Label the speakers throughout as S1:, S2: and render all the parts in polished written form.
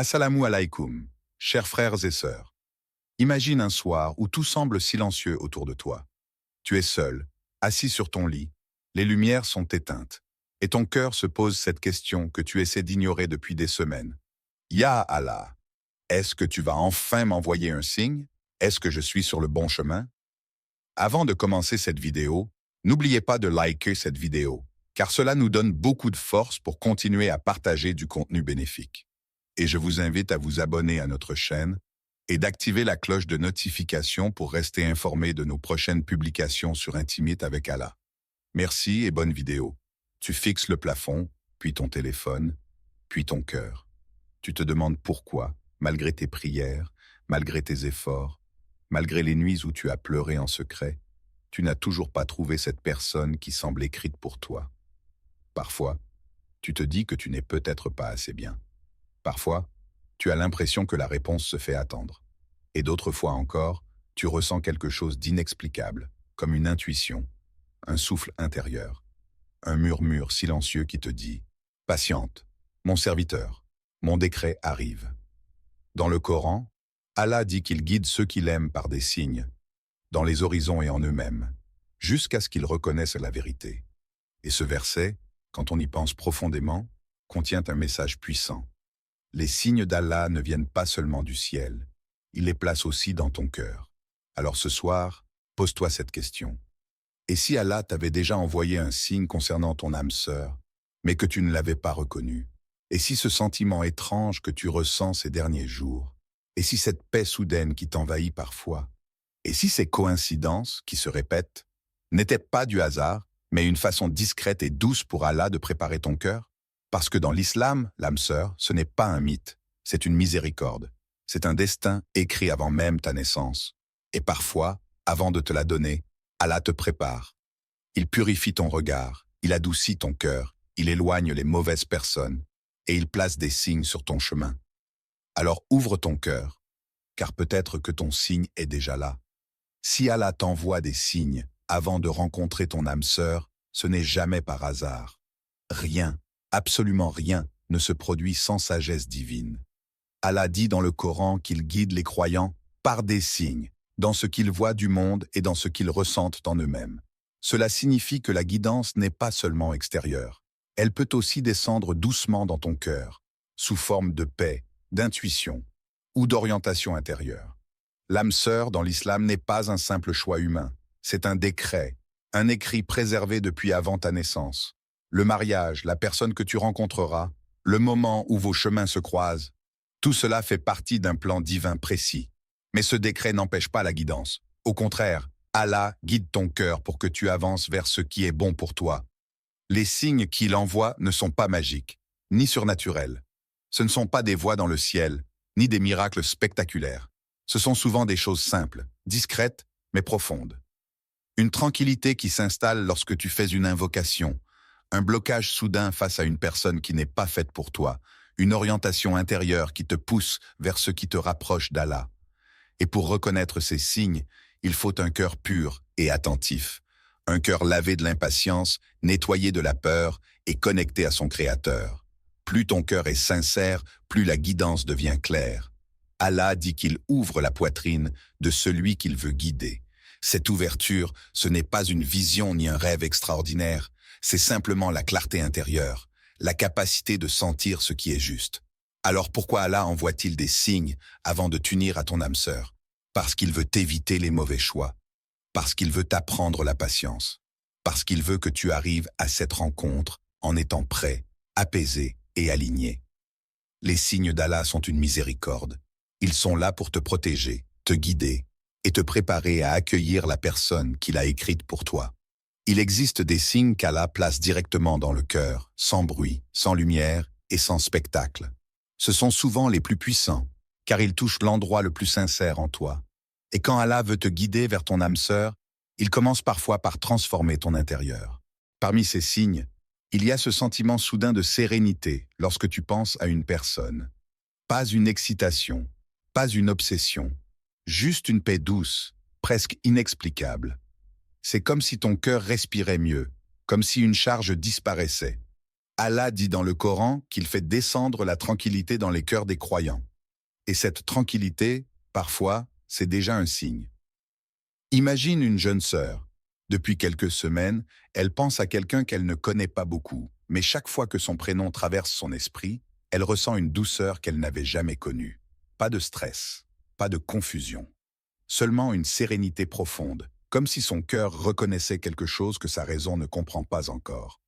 S1: Assalamu alaikum, chers frères et sœurs. Imagine un soir où tout semble silencieux autour de toi. Tu es seul, assis sur ton lit, les lumières sont éteintes, et ton cœur se pose cette question que tu essaies d'ignorer depuis des semaines. Ya Allah, est-ce que tu vas enfin m'envoyer un signe? Est-ce que je suis sur le bon chemin? Avant de commencer cette vidéo, n'oubliez pas de liker cette vidéo, car cela nous donne beaucoup de force pour continuer à partager du contenu bénéfique. Et je vous invite à vous abonner à notre chaîne et d'activer la cloche de notification pour rester informé de nos prochaines publications sur Intimite avec Allah. Merci et bonne vidéo. Tu fixes le plafond, puis ton téléphone, puis ton cœur. Tu te demandes pourquoi, malgré tes prières, malgré tes efforts, malgré les nuits où tu as pleuré en secret, tu n'as toujours pas trouvé cette personne qui semble écrite pour toi. Parfois, tu te dis que tu n'es peut-être pas assez bien. Parfois, tu as l'impression que la réponse se fait attendre. Et d'autres fois encore, tu ressens quelque chose d'inexplicable, comme une intuition, un souffle intérieur, un murmure silencieux qui te dit « Patiente, mon serviteur, mon décret arrive ». Dans le Coran, Allah dit qu'il guide ceux qu'il aime par des signes, dans les horizons et en eux-mêmes, jusqu'à ce qu'ils reconnaissent la vérité. Et ce verset, quand on y pense profondément, contient un message puissant. Les signes d'Allah ne viennent pas seulement du ciel, il les place aussi dans ton cœur. Alors ce soir, pose-toi cette question. Et si Allah t'avait déjà envoyé un signe concernant ton âme sœur, mais que tu ne l'avais pas reconnu? Et si ce sentiment étrange que tu ressens ces derniers jours? Et si cette paix soudaine qui t'envahit parfois? Et si ces coïncidences qui se répètent n'étaient pas du hasard, mais une façon discrète et douce pour Allah de préparer ton cœur? Parce que dans l'islam, l'âme sœur, ce n'est pas un mythe, c'est une miséricorde. C'est un destin écrit avant même ta naissance. Et parfois, avant de te la donner, Allah te prépare. Il purifie ton regard, il adoucit ton cœur, il éloigne les mauvaises personnes, et il place des signes sur ton chemin. Alors ouvre ton cœur, car peut-être que ton signe est déjà là. Si Allah t'envoie des signes avant de rencontrer ton âme sœur, ce n'est jamais par hasard. Rien. Absolument rien ne se produit sans sagesse divine. Allah dit dans le Coran qu'il guide les croyants par des signes, dans ce qu'ils voient du monde et dans ce qu'ils ressentent en eux-mêmes. Cela signifie que la guidance n'est pas seulement extérieure. Elle peut aussi descendre doucement dans ton cœur, sous forme de paix, d'intuition ou d'orientation intérieure. L'âme sœur dans l'islam n'est pas un simple choix humain. C'est un décret, un écrit préservé depuis avant ta naissance. Le mariage, la personne que tu rencontreras, le moment où vos chemins se croisent, tout cela fait partie d'un plan divin précis. Mais ce décret n'empêche pas la guidance. Au contraire, Allah guide ton cœur pour que tu avances vers ce qui est bon pour toi. Les signes qu'il envoie ne sont pas magiques, ni surnaturels. Ce ne sont pas des voix dans le ciel, ni des miracles spectaculaires. Ce sont souvent des choses simples, discrètes, mais profondes. Une tranquillité qui s'installe lorsque tu fais une invocation, un blocage soudain face à une personne qui n'est pas faite pour toi, une orientation intérieure qui te pousse vers ce qui te rapproche d'Allah. Et pour reconnaître ces signes, il faut un cœur pur et attentif, un cœur lavé de l'impatience, nettoyé de la peur et connecté à son Créateur. Plus ton cœur est sincère, plus la guidance devient claire. Allah dit qu'il ouvre la poitrine de celui qu'il veut guider. Cette ouverture, ce n'est pas une vision ni un rêve extraordinaire, c'est simplement la clarté intérieure, la capacité de sentir ce qui est juste. Alors pourquoi Allah envoie-t-il des signes avant de t'unir à ton âme sœur? Parce qu'il veut t'éviter les mauvais choix, parce qu'il veut t'apprendre la patience, parce qu'il veut que tu arrives à cette rencontre en étant prêt, apaisé et aligné. Les signes d'Allah sont une miséricorde. Ils sont là pour te protéger, te guider et te préparer à accueillir la personne qu'il a écrite pour toi. Il existe des signes qu'Allah place directement dans le cœur, sans bruit, sans lumière et sans spectacle. Ce sont souvent les plus puissants, car ils touchent l'endroit le plus sincère en toi. Et quand Allah veut te guider vers ton âme sœur, il commence parfois par transformer ton intérieur. Parmi ces signes, il y a ce sentiment soudain de sérénité lorsque tu penses à une personne. Pas une excitation, pas une obsession, juste une paix douce, presque inexplicable. C'est comme si ton cœur respirait mieux, comme si une charge disparaissait. Allah dit dans le Coran qu'il fait descendre la tranquillité dans les cœurs des croyants. Et cette tranquillité, parfois, c'est déjà un signe. Imagine une jeune sœur. Depuis quelques semaines, elle pense à quelqu'un qu'elle ne connaît pas beaucoup, mais chaque fois que son prénom traverse son esprit, elle ressent une douceur qu'elle n'avait jamais connue. Pas de stress, pas de confusion. Seulement une sérénité profonde, comme si son cœur reconnaissait quelque chose que sa raison ne comprend pas encore.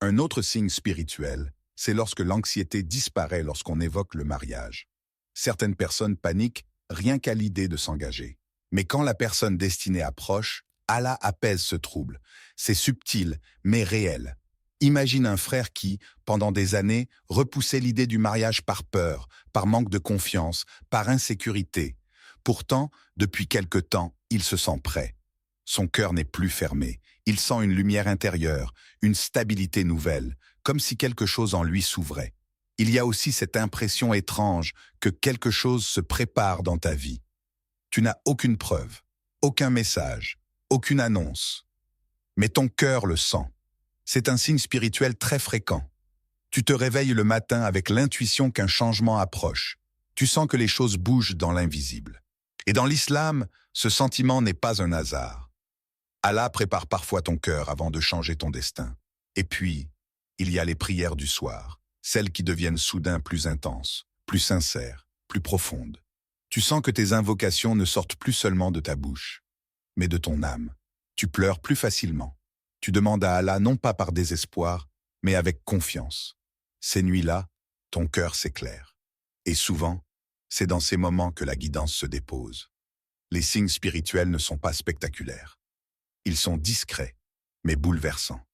S1: Un autre signe spirituel, c'est lorsque l'anxiété disparaît lorsqu'on évoque le mariage. Certaines personnes paniquent rien qu'à l'idée de s'engager. Mais quand la personne destinée approche, Allah apaise ce trouble. C'est subtil, mais réel. Imagine un frère qui, pendant des années, repoussait l'idée du mariage par peur, par manque de confiance, par insécurité. Pourtant, depuis quelque temps, il se sent prêt. Son cœur n'est plus fermé. Il sent une lumière intérieure, une stabilité nouvelle, comme si quelque chose en lui s'ouvrait. Il y a aussi cette impression étrange que quelque chose se prépare dans ta vie. Tu n'as aucune preuve, aucun message, aucune annonce. Mais ton cœur le sent. C'est un signe spirituel très fréquent. Tu te réveilles le matin avec l'intuition qu'un changement approche. Tu sens que les choses bougent dans l'invisible. Et dans l'islam, ce sentiment n'est pas un hasard. Allah prépare parfois ton cœur avant de changer ton destin. Et puis, il y a les prières du soir, celles qui deviennent soudain plus intenses, plus sincères, plus profondes. Tu sens que tes invocations ne sortent plus seulement de ta bouche, mais de ton âme. Tu pleures plus facilement. Tu demandes à Allah non pas par désespoir, mais avec confiance. Ces nuits-là, ton cœur s'éclaire. Et souvent, c'est dans ces moments que la guidance se dépose. Les signes spirituels ne sont pas spectaculaires. Ils sont discrets, mais bouleversants.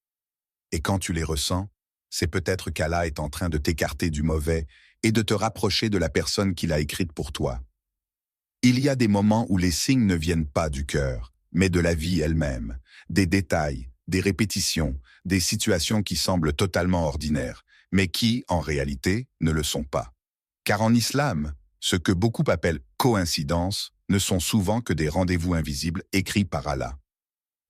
S1: Et quand tu les ressens, c'est peut-être qu'Allah est en train de t'écarter du mauvais et de te rapprocher de la personne qu'il a écrite pour toi. Il y a des moments où les signes ne viennent pas du cœur, mais de la vie elle-même, des détails, des répétitions, des situations qui semblent totalement ordinaires, mais qui, en réalité, ne le sont pas. Car en islam, ce que beaucoup appellent coïncidences ne sont souvent que des rendez-vous invisibles écrits par Allah.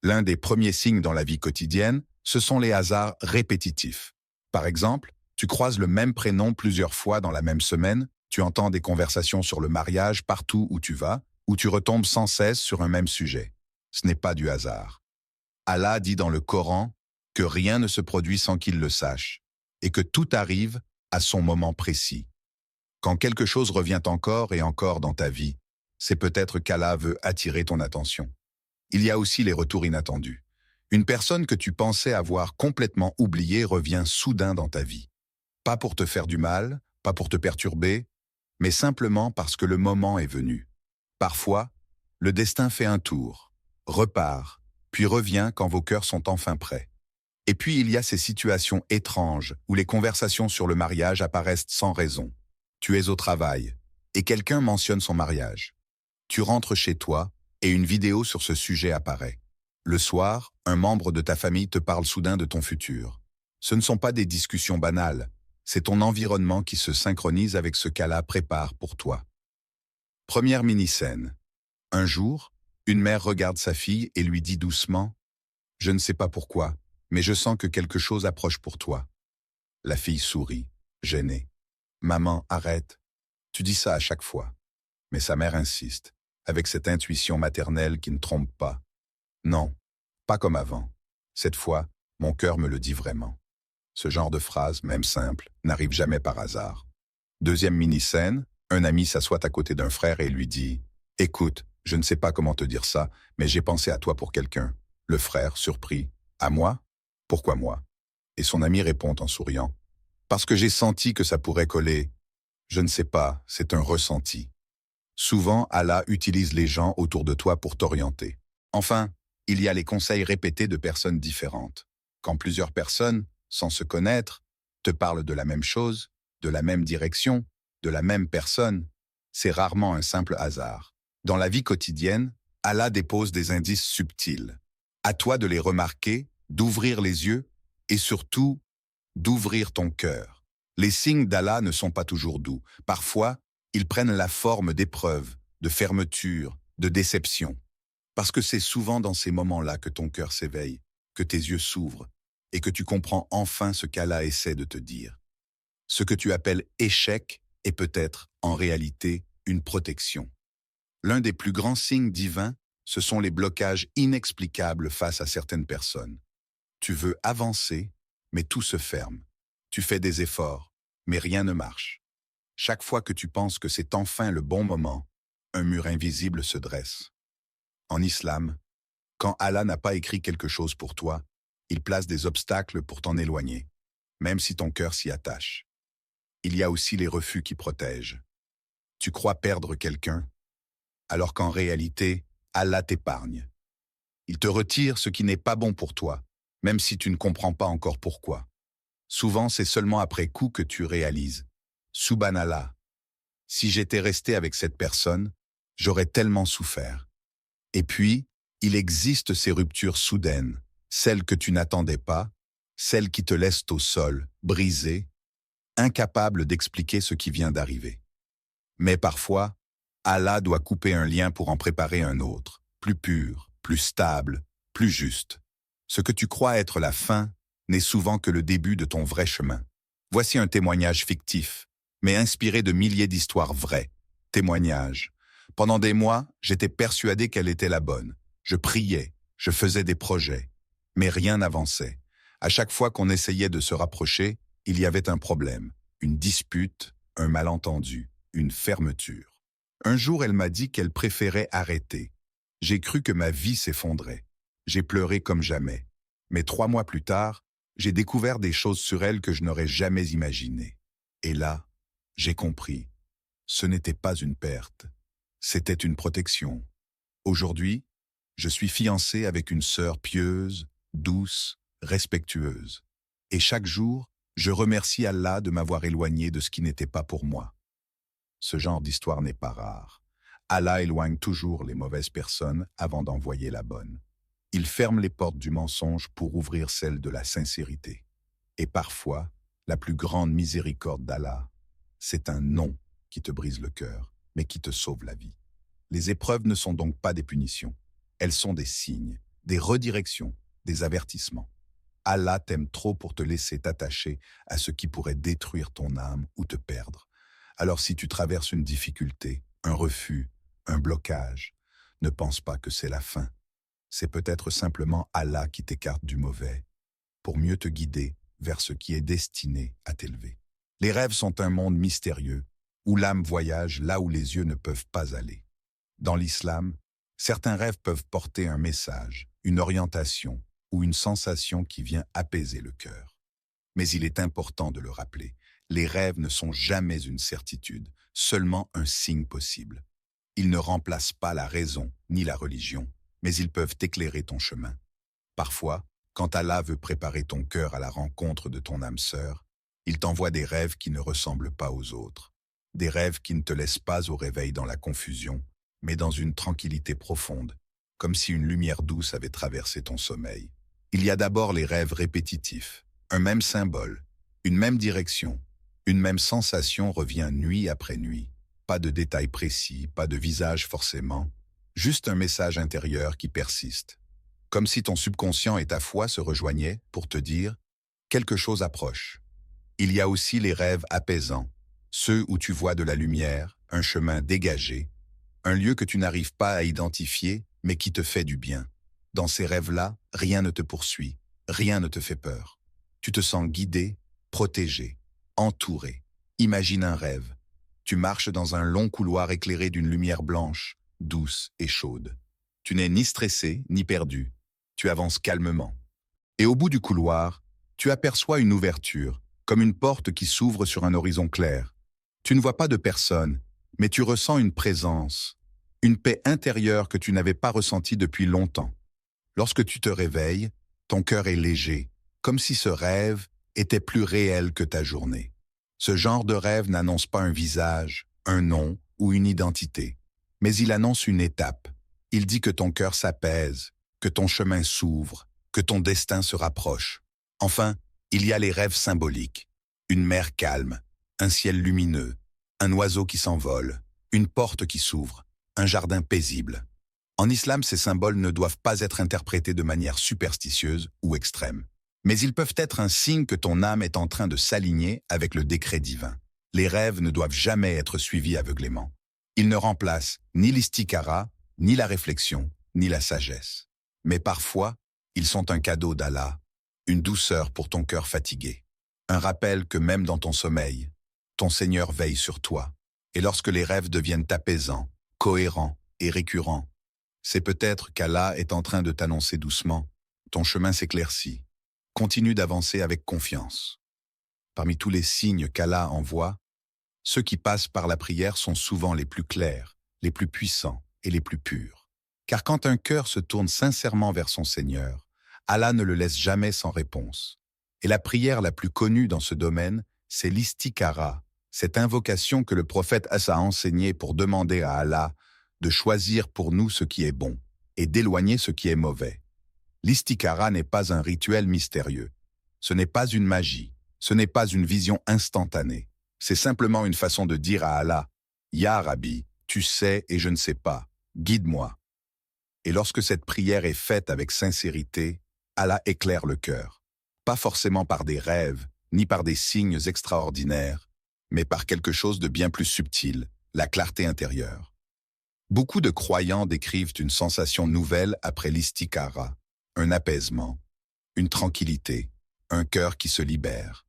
S1: L'un des premiers signes dans la vie quotidienne, ce sont les hasards répétitifs. Par exemple, tu croises le même prénom plusieurs fois dans la même semaine, tu entends des conversations sur le mariage partout où tu vas, ou tu retombes sans cesse sur un même sujet. Ce n'est pas du hasard. Allah dit dans le Coran que rien ne se produit sans qu'il le sache, et que tout arrive à son moment précis. Quand quelque chose revient encore et encore dans ta vie, c'est peut-être qu'Allah veut attirer ton attention. Il y a aussi les retours inattendus. Une personne que tu pensais avoir complètement oubliée revient soudain dans ta vie. Pas pour te faire du mal, pas pour te perturber, mais simplement parce que le moment est venu. Parfois, le destin fait un tour, repart, puis revient quand vos cœurs sont enfin prêts. Et puis il y a ces situations étranges où les conversations sur le mariage apparaissent sans raison. Tu es au travail, et quelqu'un mentionne son mariage. Tu rentres chez toi, et une vidéo sur ce sujet apparaît. Le soir, un membre de ta famille te parle soudain de ton futur. Ce ne sont pas des discussions banales, c'est ton environnement qui se synchronise avec ce qu'Allah prépare pour toi. Première mini-scène. Un jour, une mère regarde sa fille et lui dit doucement « Je ne sais pas pourquoi, mais je sens que quelque chose approche pour toi. » La fille sourit, gênée. « Maman, arrête. Tu dis ça à chaque fois. » Mais sa mère insiste, avec cette intuition maternelle qui ne trompe pas. « Non, pas comme avant. Cette fois, mon cœur me le dit vraiment. » Ce genre de phrase, même simple, n'arrive jamais par hasard. Deuxième mini-scène, un ami s'assoit à côté d'un frère et lui dit « Écoute, je ne sais pas comment te dire ça, mais j'ai pensé à toi pour quelqu'un. » Le frère, surpris, « À moi? Pourquoi moi ?» Et son ami répond en souriant « Parce que j'ai senti que ça pourrait coller. Je ne sais pas, c'est un ressenti. » Souvent, Allah utilise les gens autour de toi pour t'orienter. Enfin, il y a les conseils répétés de personnes différentes. Quand plusieurs personnes, sans se connaître, te parlent de la même chose, de la même direction, de la même personne, c'est rarement un simple hasard. Dans la vie quotidienne, Allah dépose des indices subtils. À toi de les remarquer, d'ouvrir les yeux et surtout, d'ouvrir ton cœur. Les signes d'Allah ne sont pas toujours doux. Parfois, ils prennent la forme d'épreuves, de fermeture, de déception. Parce que c'est souvent dans ces moments-là que ton cœur s'éveille, que tes yeux s'ouvrent, et que tu comprends enfin ce qu'Allah essaie de te dire. Ce que tu appelles échec est peut-être, en réalité, une protection. L'un des plus grands signes divins, ce sont les blocages inexplicables face à certaines personnes. Tu veux avancer, mais tout se ferme. Tu fais des efforts, mais rien ne marche. Chaque fois que tu penses que c'est enfin le bon moment, un mur invisible se dresse. En islam, quand Allah n'a pas écrit quelque chose pour toi, il place des obstacles pour t'en éloigner, même si ton cœur s'y attache. Il y a aussi les refus qui protègent. Tu crois perdre quelqu'un, alors qu'en réalité, Allah t'épargne. Il te retire ce qui n'est pas bon pour toi, même si tu ne comprends pas encore pourquoi. Souvent, c'est seulement après coup que tu réalises. Subhanallah, si j'étais resté avec cette personne, j'aurais tellement souffert. Et puis, il existe ces ruptures soudaines, celles que tu n'attendais pas, celles qui te laissent au sol, brisé, incapable d'expliquer ce qui vient d'arriver. Mais parfois, Allah doit couper un lien pour en préparer un autre, plus pur, plus stable, plus juste. Ce que tu crois être la fin n'est souvent que le début de ton vrai chemin. Voici un témoignage fictif, mais inspiré de milliers d'histoires vraies. Témoignage. Pendant des mois, j'étais persuadé qu'elle était la bonne. Je priais, je faisais des projets, mais rien n'avançait. À chaque fois qu'on essayait de se rapprocher, il y avait un problème, une dispute, un malentendu, une fermeture. Un jour, elle m'a dit qu'elle préférait arrêter. J'ai cru que ma vie s'effondrait. J'ai pleuré comme jamais. Mais 3 mois plus tard, j'ai découvert des choses sur elle que je n'aurais jamais imaginées. Et là, j'ai compris. Ce n'était pas une perte. C'était une protection. Aujourd'hui, je suis fiancé avec une sœur pieuse, douce, respectueuse. Et chaque jour, je remercie Allah de m'avoir éloigné de ce qui n'était pas pour moi. Ce genre d'histoire n'est pas rare. Allah éloigne toujours les mauvaises personnes avant d'envoyer la bonne. Il ferme les portes du mensonge pour ouvrir celles de la sincérité. Et parfois, la plus grande miséricorde d'Allah, c'est un non qui te brise le cœur, mais qui te sauve la vie. Les épreuves ne sont donc pas des punitions. Elles sont des signes, des redirections, des avertissements. Allah t'aime trop pour te laisser t'attacher à ce qui pourrait détruire ton âme ou te perdre. Alors si tu traverses une difficulté, un refus, un blocage, ne pense pas que c'est la fin. C'est peut-être simplement Allah qui t'écarte du mauvais, pour mieux te guider vers ce qui est destiné à t'élever. Les rêves sont un monde mystérieux, où l'âme voyage là où les yeux ne peuvent pas aller. Dans l'islam, certains rêves peuvent porter un message, une orientation ou une sensation qui vient apaiser le cœur. Mais il est important de le rappeler, les rêves ne sont jamais une certitude, seulement un signe possible. Ils ne remplacent pas la raison ni la religion, mais ils peuvent éclairer ton chemin. Parfois, quand Allah veut préparer ton cœur à la rencontre de ton âme sœur, il t'envoie des rêves qui ne ressemblent pas aux autres. Des rêves qui ne te laissent pas au réveil dans la confusion, mais dans une tranquillité profonde, comme si une lumière douce avait traversé ton sommeil. Il y a d'abord les rêves répétitifs. Un même symbole, une même direction, une même sensation revient nuit après nuit. Pas de détails précis, pas de visage forcément, juste un message intérieur qui persiste. Comme si ton subconscient et ta foi se rejoignaient pour te dire « quelque chose approche ». Il y a aussi les rêves apaisants, ceux où tu vois de la lumière, un chemin dégagé, un lieu que tu n'arrives pas à identifier, mais qui te fait du bien. Dans ces rêves-là, rien ne te poursuit, rien ne te fait peur. Tu te sens guidé, protégé, entouré. Imagine un rêve. Tu marches dans un long couloir éclairé d'une lumière blanche, douce et chaude. Tu n'es ni stressé, ni perdu. Tu avances calmement. Et au bout du couloir, tu aperçois une ouverture, comme une porte qui s'ouvre sur un horizon clair. Tu ne vois pas de personne, mais tu ressens une présence, une paix intérieure que tu n'avais pas ressentie depuis longtemps. Lorsque tu te réveilles, ton cœur est léger, comme si ce rêve était plus réel que ta journée. Ce genre de rêve n'annonce pas un visage, un nom ou une identité, mais il annonce une étape. Il dit que ton cœur s'apaise, que ton chemin s'ouvre, que ton destin se rapproche. Enfin, il y a les rêves symboliques. Une mer calme, un ciel lumineux, un oiseau qui s'envole, une porte qui s'ouvre, un jardin paisible. En islam, ces symboles ne doivent pas être interprétés de manière superstitieuse ou extrême. Mais ils peuvent être un signe que ton âme est en train de s'aligner avec le décret divin. Les rêves ne doivent jamais être suivis aveuglément. Ils ne remplacent ni l'istikara, ni la réflexion, ni la sagesse. Mais parfois, ils sont un cadeau d'Allah, une douceur pour ton cœur fatigué. Un rappel que même dans ton sommeil, ton Seigneur veille sur toi. Et lorsque les rêves deviennent apaisants, cohérents et récurrents, c'est peut-être qu'Allah est en train de t'annoncer doucement. Ton chemin s'éclaircit. Continue d'avancer avec confiance. Parmi tous les signes qu'Allah envoie, ceux qui passent par la prière sont souvent les plus clairs, les plus puissants et les plus purs. Car quand un cœur se tourne sincèrement vers son Seigneur, Allah ne le laisse jamais sans réponse. Et la prière la plus connue dans ce domaine, c'est l'istikara, cette invocation que le prophète a enseignée pour demander à Allah de choisir pour nous ce qui est bon et d'éloigner ce qui est mauvais. L'istikara n'est pas un rituel mystérieux. Ce n'est pas une magie. Ce n'est pas une vision instantanée. C'est simplement une façon de dire à Allah, « Ya Rabbi, tu sais et je ne sais pas. Guide-moi. » Et lorsque cette prière est faite avec sincérité, Allah éclaire le cœur. Pas forcément par des rêves, ni par des signes extraordinaires, mais par quelque chose de bien plus subtil, la clarté intérieure. Beaucoup de croyants décrivent une sensation nouvelle après l'istikara, un apaisement, une tranquillité, un cœur qui se libère,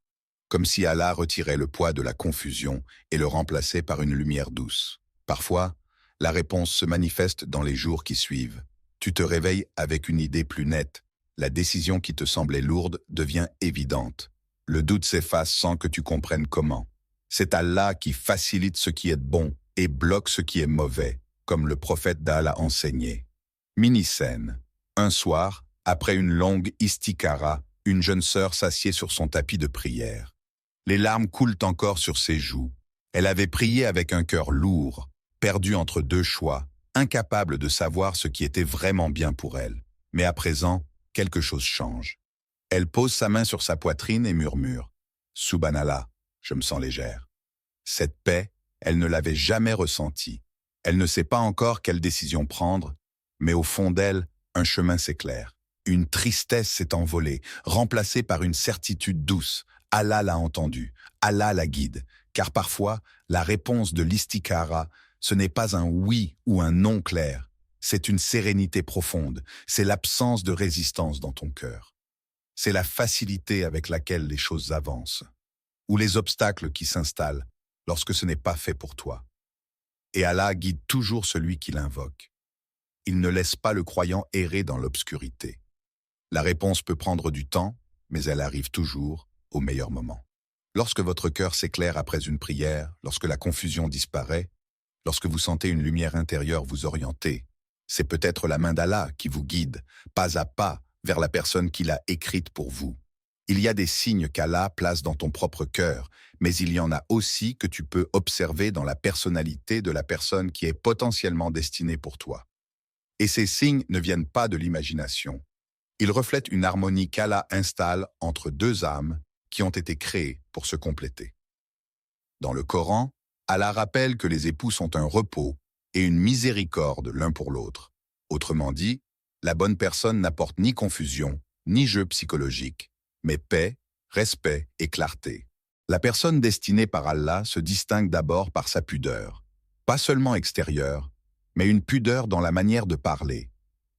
S1: comme si Allah retirait le poids de la confusion et le remplaçait par une lumière douce. Parfois, la réponse se manifeste dans les jours qui suivent. Tu te réveilles avec une idée plus nette, la décision qui te semblait lourde devient évidente. Le doute s'efface sans que tu comprennes comment. C'est Allah qui facilite ce qui est bon et bloque ce qui est mauvais, comme le prophète d'Allah enseignait. Mini-scène. Un soir, après une longue istikara, une jeune sœur s'assied sur son tapis de prière. Les larmes coulent encore sur ses joues. Elle avait prié avec un cœur lourd, perdu entre deux choix, incapable de savoir ce qui était vraiment bien pour elle. Mais à présent, quelque chose change. Elle pose sa main sur sa poitrine et murmure « Subhanallah, je me sens légère ». Cette paix, elle ne l'avait jamais ressentie. Elle ne sait pas encore quelle décision prendre, mais au fond d'elle, un chemin s'éclaire. Une tristesse s'est envolée, remplacée par une certitude douce. Allah l'a entendue, Allah la guide, car parfois, la réponse de l'istikara, ce n'est pas un oui ou un non clair, c'est une sérénité profonde, c'est l'absence de résistance dans ton cœur. C'est la facilité avec laquelle les choses avancent, ou les obstacles qui s'installent lorsque ce n'est pas fait pour toi. Et Allah guide toujours celui qui l'invoque. Il ne laisse pas le croyant errer dans l'obscurité. La réponse peut prendre du temps, mais elle arrive toujours au meilleur moment. Lorsque votre cœur s'éclaire après une prière, lorsque la confusion disparaît, lorsque vous sentez une lumière intérieure vous orienter, c'est peut-être la main d'Allah qui vous guide, pas à pas, vers la personne qu'il a écrite pour vous. Il y a des signes qu'Allah place dans ton propre cœur, mais il y en a aussi que tu peux observer dans la personnalité de la personne qui est potentiellement destinée pour toi. Et ces signes ne viennent pas de l'imagination. Ils reflètent une harmonie qu'Allah installe entre deux âmes qui ont été créées pour se compléter. Dans le Coran, Allah rappelle que les époux sont un repos et une miséricorde l'un pour l'autre. Autrement dit, la bonne personne n'apporte ni confusion, ni jeu psychologique, mais paix, respect et clarté. La personne destinée par Allah se distingue d'abord par sa pudeur, pas seulement extérieure, mais une pudeur dans la manière de parler,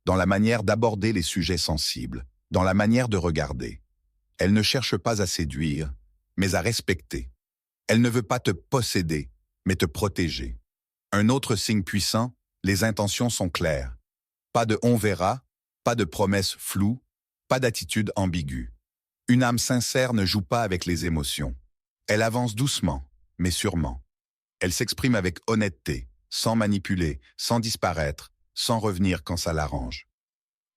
S1: dans la manière d'aborder les sujets sensibles, dans la manière de regarder. Elle ne cherche pas à séduire, mais à respecter. Elle ne veut pas te posséder, mais te protéger. Un autre signe puissant, les intentions sont claires. Pas de « on verra », pas de promesses floues, pas d'attitude ambiguë. Une âme sincère ne joue pas avec les émotions. Elle avance doucement, mais sûrement. Elle s'exprime avec honnêteté, sans manipuler, sans disparaître, sans revenir quand ça l'arrange.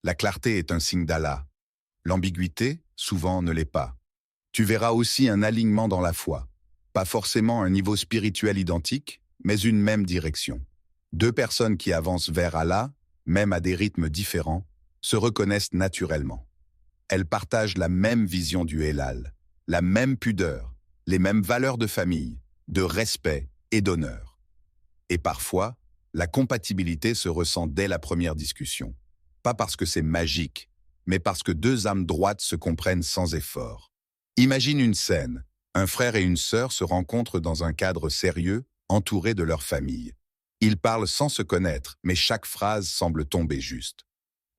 S1: La clarté est un signe d'Allah. L'ambiguïté, souvent, ne l'est pas. Tu verras aussi un alignement dans la foi. Pas forcément un niveau spirituel identique, mais une même direction. Deux personnes qui avancent vers Allah, même à des rythmes différents, se reconnaissent naturellement. Elles partagent la même vision du Hélal, la même pudeur, les mêmes valeurs de famille, de respect et d'honneur. Et parfois, la compatibilité se ressent dès la première discussion. Pas parce que c'est magique, mais parce que deux âmes droites se comprennent sans effort. Imagine une scène. Un frère et une sœur se rencontrent dans un cadre sérieux, entourés de leur famille. Ils parlent sans se connaître, mais chaque phrase semble tomber juste.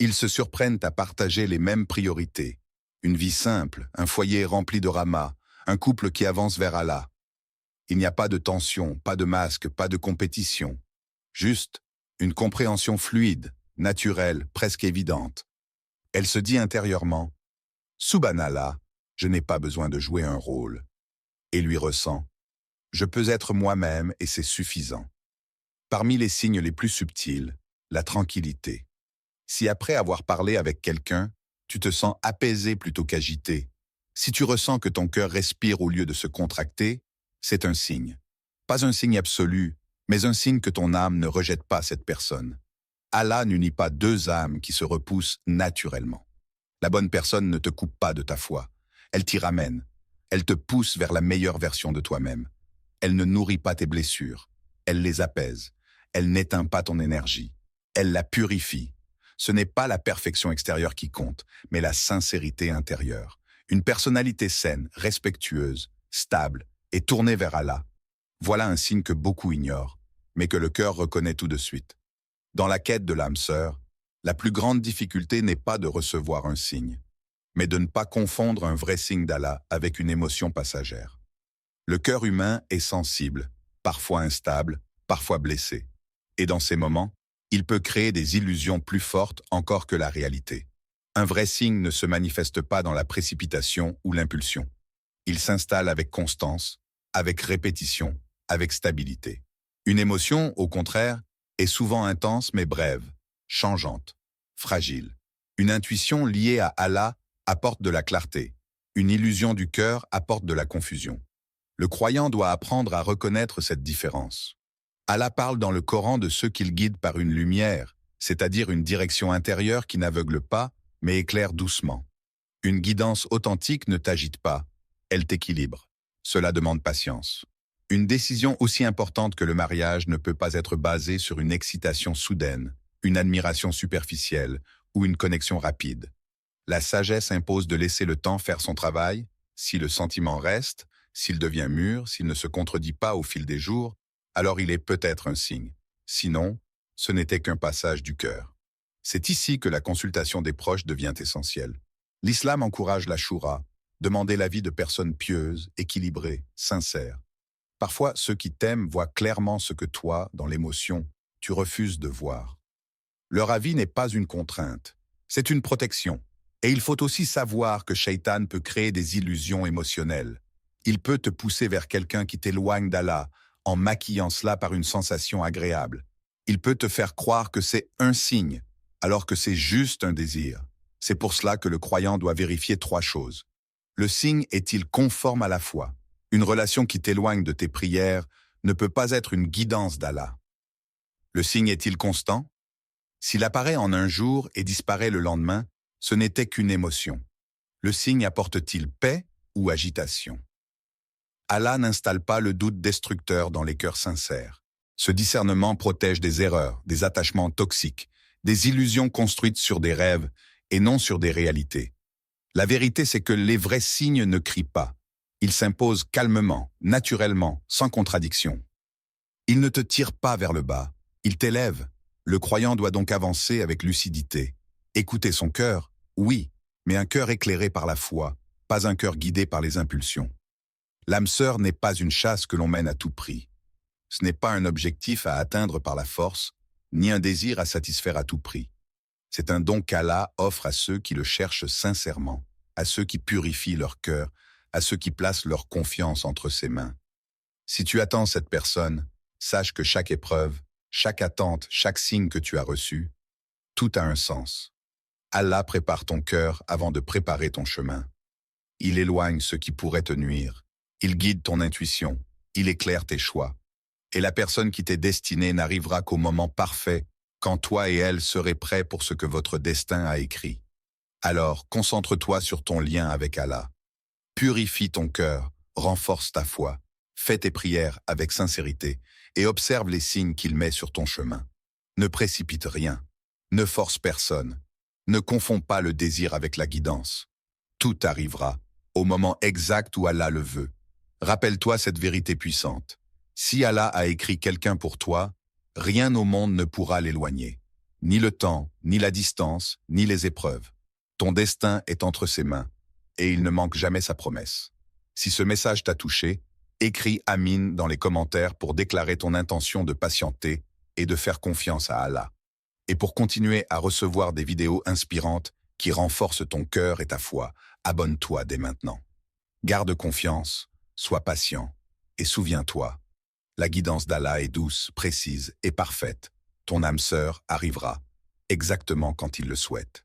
S1: Ils se surprennent à partager les mêmes priorités. Une vie simple, un foyer rempli de rahma, un couple qui avance vers Allah. Il n'y a pas de tension, pas de masque, pas de compétition. Juste une compréhension fluide, naturelle, presque évidente. Elle se dit intérieurement « Subhanallah, je n'ai pas besoin de jouer un rôle. » Et lui ressent « Je peux être moi-même et c'est suffisant. » Parmi les signes les plus subtils, la tranquillité. Si après avoir parlé avec quelqu'un, tu te sens apaisé plutôt qu'agité, si tu ressens que ton cœur respire au lieu de se contracter, c'est un signe. Pas un signe absolu, mais un signe que ton âme ne rejette pas cette personne. Allah n'unit pas deux âmes qui se repoussent naturellement. La bonne personne ne te coupe pas de ta foi. Elle t'y ramène. Elle te pousse vers la meilleure version de toi-même. Elle ne nourrit pas tes blessures. Elle les apaise. Elle n'éteint pas ton énergie. Elle la purifie. Ce n'est pas la perfection extérieure qui compte, mais la sincérité intérieure. Une personnalité saine, respectueuse, stable et tournée vers Allah. Voilà un signe que beaucoup ignorent, mais que le cœur reconnaît tout de suite. Dans la quête de l'âme sœur, la plus grande difficulté n'est pas de recevoir un signe, mais de ne pas confondre un vrai signe d'Allah avec une émotion passagère. Le cœur humain est sensible, parfois instable, parfois blessé. Et dans ces moments, il peut créer des illusions plus fortes encore que la réalité. Un vrai signe ne se manifeste pas dans la précipitation ou l'impulsion. Il s'installe avec constance, avec répétition, avec stabilité. Une émotion, au contraire, est souvent intense mais brève, changeante, fragile. Une intuition liée à Allah apporte de la clarté. Une illusion du cœur apporte de la confusion. Le croyant doit apprendre à reconnaître cette différence. Allah parle dans le Coran de ceux qu'il guide par une lumière, c'est-à-dire une direction intérieure qui n'aveugle pas, mais éclaire doucement. Une guidance authentique ne t'agite pas, elle t'équilibre. Cela demande patience. Une décision aussi importante que le mariage ne peut pas être basée sur une excitation soudaine, une admiration superficielle ou une connexion rapide. La sagesse impose de laisser le temps faire son travail. Si le sentiment reste, s'il devient mûr, s'il ne se contredit pas au fil des jours, alors il est peut-être un signe. Sinon, ce n'était qu'un passage du cœur. C'est ici que la consultation des proches devient essentielle. L'islam encourage la choura, demander l'avis de personnes pieuses, équilibrées, sincères. Parfois, ceux qui t'aiment voient clairement ce que toi, dans l'émotion, tu refuses de voir. Leur avis n'est pas une contrainte, c'est une protection. Et il faut aussi savoir que Shaitan peut créer des illusions émotionnelles. Il peut te pousser vers quelqu'un qui t'éloigne d'Allah, en maquillant cela par une sensation agréable. Il peut te faire croire que c'est un signe, alors que c'est juste un désir. C'est pour cela que le croyant doit vérifier 3 choses. Le signe est-il conforme à la foi? Une relation qui t'éloigne de tes prières ne peut pas être une guidance d'Allah. Le signe est-il constant? S'il apparaît en un jour et disparaît le lendemain, ce n'était qu'une émotion. Le signe apporte-t-il paix ou agitation? Allah n'installe pas le doute destructeur dans les cœurs sincères. Ce discernement protège des erreurs, des attachements toxiques, des illusions construites sur des rêves et non sur des réalités. La vérité, c'est que les vrais signes ne crient pas. Ils s'imposent calmement, naturellement, sans contradiction. Ils ne te tirent pas vers le bas, ils t'élèvent. Le croyant doit donc avancer avec lucidité. Écouter son cœur, oui, mais un cœur éclairé par la foi, pas un cœur guidé par les impulsions. L'âme sœur n'est pas une chasse que l'on mène à tout prix. Ce n'est pas un objectif à atteindre par la force, ni un désir à satisfaire à tout prix. C'est un don qu'Allah offre à ceux qui le cherchent sincèrement, à ceux qui purifient leur cœur, à ceux qui placent leur confiance entre ses mains. Si tu attends cette personne, sache que chaque épreuve, chaque attente, chaque signe que tu as reçu, tout a un sens. Allah prépare ton cœur avant de préparer ton chemin. Il éloigne ce qui pourrait te nuire. Il guide ton intuition. Il éclaire tes choix. Et la personne qui t'est destinée n'arrivera qu'au moment parfait, quand toi et elle serez prêts pour ce que votre destin a écrit. Alors, concentre-toi sur ton lien avec Allah. Purifie ton cœur, renforce ta foi, fais tes prières avec sincérité et observe les signes qu'il met sur ton chemin. Ne précipite rien, ne force personne. Ne confonds pas le désir avec la guidance. Tout arrivera, au moment exact où Allah le veut. Rappelle-toi cette vérité puissante. Si Allah a écrit quelqu'un pour toi, rien au monde ne pourra l'éloigner. Ni le temps, ni la distance, ni les épreuves. Ton destin est entre ses mains, et il ne manque jamais sa promesse. Si ce message t'a touché, écris Amin dans les commentaires pour déclarer ton intention de patienter et de faire confiance à Allah. Et pour continuer à recevoir des vidéos inspirantes qui renforcent ton cœur et ta foi, abonne-toi dès maintenant. Garde confiance, sois patient, et souviens-toi, la guidance d'Allah est douce, précise et parfaite. Ton âme sœur arrivera exactement quand il le souhaite.